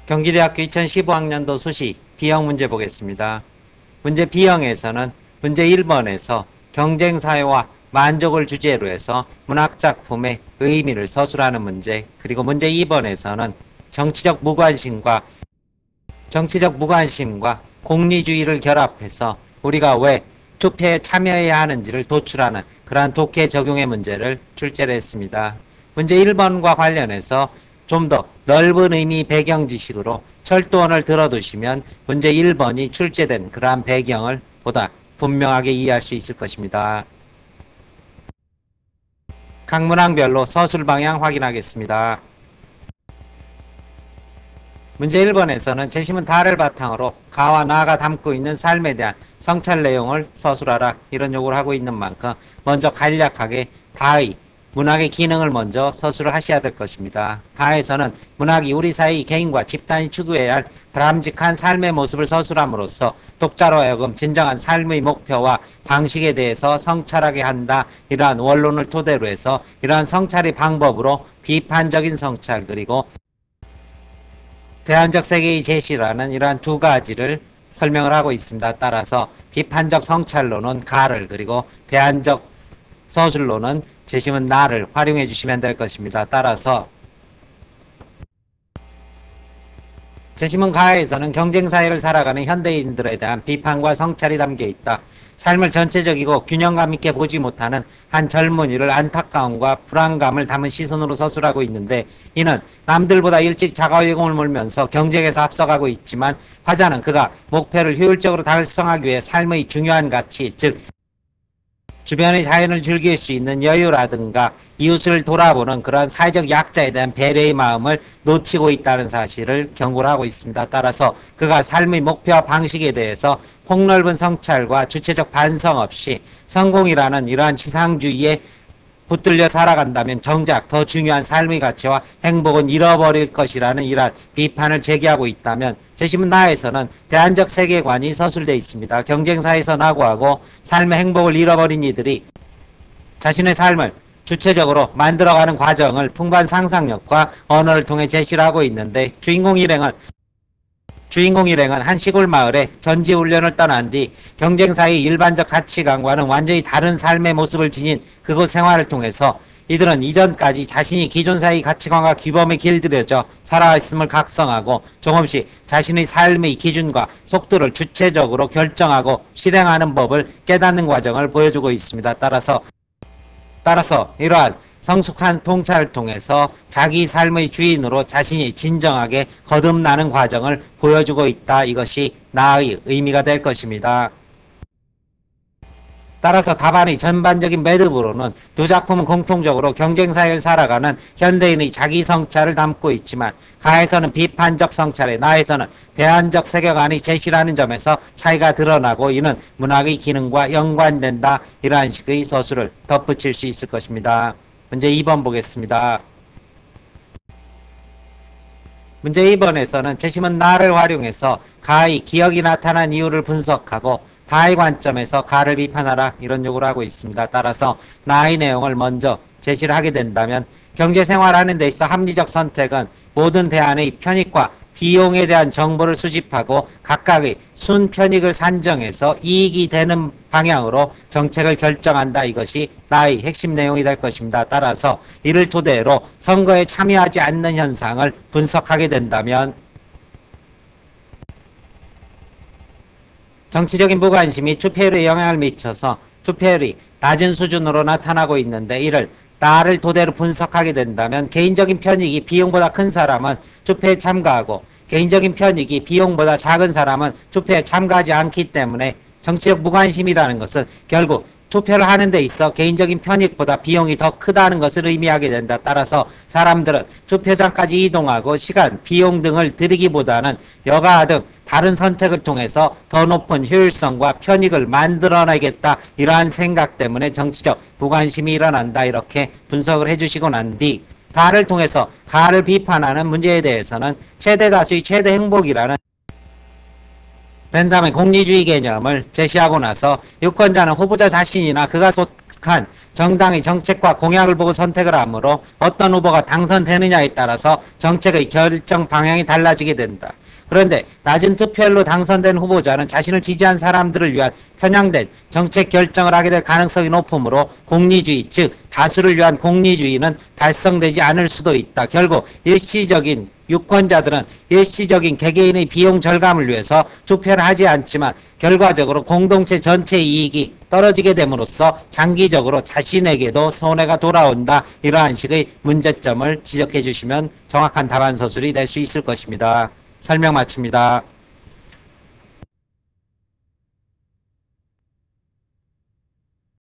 경기대학교 2015학년도 수시 B형 문제 보겠습니다. 문제 B형에서는 문제 1번에서 경쟁사회와 만족을 주제로 해서 문학작품의 의미를 서술하는 문제, 그리고 문제 2번에서는 정치적 무관심과 공리주의를 결합해서 우리가 왜 투표에 참여해야 하는지를 도출하는 그러한 독해 적용의 문제를 출제를 했습니다. 문제 1번과 관련해서 좀 더 넓은 의미 배경 지식으로 철도원을 들어두시면 문제 1번이 출제된 그러한 배경을 보다 분명하게 이해할 수 있을 것입니다. 각 문항별로 서술 방향 확인하겠습니다. 문제 1번에서는 제시문 다를 바탕으로 가와 나가 담고 있는 삶에 대한 성찰 내용을 서술하라 이런 요구를 하고 있는 만큼 먼저 간략하게 다의 문학의 기능을 먼저 서술을 하셔야 될 것입니다. 다에서는 문학이 우리 사이 개인과 집단이 추구해야 할 바람직한 삶의 모습을 서술함으로써 독자로 하여금 진정한 삶의 목표와 방식에 대해서 성찰하게 한다. 이러한 원론을 토대로 해서 이러한 성찰의 방법으로 비판적인 성찰 그리고 대안적 세계의 제시라는 이러한 두 가지를 설명을 하고 있습니다. 따라서 비판적 성찰로는 가를 그리고 대안적 서술로는 제시문 나를 활용해 주시면 될 것입니다. 따라서 제시문 가에서는 경쟁사회를 살아가는 현대인들에 대한 비판과 성찰이 담겨 있다. 삶을 전체적이고 균형감 있게 보지 못하는 한 젊은이를 안타까움과 불안감을 담은 시선으로 서술하고 있는데 이는 남들보다 일찍 자가활동을 몰면서 경쟁에서 앞서가고 있지만 화자는 그가 목표를 효율적으로 달성하기 위해 삶의 중요한 가치 즉 주변의 자연을 즐길 수 있는 여유라든가 이웃을 돌아보는 그런 사회적 약자에 대한 배려의 마음을 놓치고 있다는 사실을 경고를 하고 있습니다. 따라서 그가 삶의 목표와 방식에 대해서 폭넓은 성찰과 주체적 반성 없이 성공이라는 이러한 지상주의에 붙들려 살아간다면 정작 더 중요한 삶의 가치와 행복은 잃어버릴 것이라는 이러한 비판을 제기하고 있다면 제시문 나에서는 대안적 세계관이 서술되어 있습니다. 경쟁사에서 낙오하고 삶의 행복을 잃어버린 이들이 자신의 삶을 주체적으로 만들어가는 과정을 풍부한 상상력과 언어를 통해 제시를 하고 있는데 주인공 일행은 한 시골 마을에 전지훈련을 떠난 뒤 경쟁사의 일반적 가치관과는 완전히 다른 삶의 모습을 지닌 그곳 생활을 통해서 이들은 이전까지 자신이 기존사의 가치관과 규범에 길들여져 살아있음을 각성하고 조금씩 자신의 삶의 기준과 속도를 주체적으로 결정하고 실행하는 법을 깨닫는 과정을 보여주고 있습니다. 따라서 이러한 성숙한 통찰을 통해서 자기 삶의 주인으로 자신이 진정하게 거듭나는 과정을 보여주고 있다. 이것이 나의 의미가 될 것입니다. 따라서 답안의 전반적인 매듭으로는 두 작품은 공통적으로 경쟁사회를 살아가는 현대인의 자기 성찰을 담고 있지만 가에서는 비판적 성찰에 나에서는 대안적 세계관이 제시라는 점에서 차이가 드러나고 이는 문학의 기능과 연관된다. 이러한 식의 서술을 덧붙일 수 있을 것입니다. 문제 2번 보겠습니다. 문제 2번에서는 제시문 나를 활용해서 가의 기억이 나타난 이유를 분석하고 다의 관점에서 가를 비판하라 이런 요구를 하고 있습니다. 따라서 나의 내용을 먼저 제시를 하게 된다면 경제생활하는 데 있어 합리적 선택은 모든 대안의 편익과 비용에 대한 정보를 수집하고 각각의 순편익을 산정해서 이익이 되는 방향으로 정책을 결정한다. 이것이 나의 핵심 내용이 될 것입니다. 따라서 이를 토대로 선거에 참여하지 않는 현상을 분석하게 된다면 정치적인 무관심이 투표율에 영향을 미쳐서 투표율이 낮은 수준으로 나타나고 있는데 이를 나를 토대로 분석하게 된다면 개인적인 편익이 비용보다 큰 사람은 투표에 참가하고 개인적인 편익이 비용보다 작은 사람은 투표에 참가하지 않기 때문에 정치적 무관심이라는 것은 결국 투표를 하는 데 있어 개인적인 편익보다 비용이 더 크다는 것을 의미하게 된다. 따라서 사람들은 투표장까지 이동하고 시간, 비용 등을 들이기보다는 여가 등 다른 선택을 통해서 더 높은 효율성과 편익을 만들어내겠다. 이러한 생각 때문에 정치적 무관심이 일어난다. 이렇게 분석을 해주시고 난 뒤 가를 통해서 가를 비판하는 문제에 대해서는 최대 다수의 최대 행복이라는 벤담의 공리주의 개념을 제시하고 나서 유권자는 후보자 자신이나 그가 속한 정당의 정책과 공약을 보고 선택을 하므로 어떤 후보가 당선되느냐에 따라서 정책의 결정 방향이 달라지게 된다. 그런데 낮은 투표율로 당선된 후보자는 자신을 지지한 사람들을 위한 편향된 정책 결정을 하게 될 가능성이 높으므로 공리주의, 즉 다수를 위한 공리주의는 달성되지 않을 수도 있다. 결국 일시적인 유권자들은 일시적인 개개인의 비용 절감을 위해서 투표를 하지 않지만 결과적으로 공동체 전체의 이익이 떨어지게 됨으로써 장기적으로 자신에게도 손해가 돌아온다. 이러한 식의 문제점을 지적해 주시면 정확한 답안 서술이 될 수 있을 것입니다. 설명 마칩니다.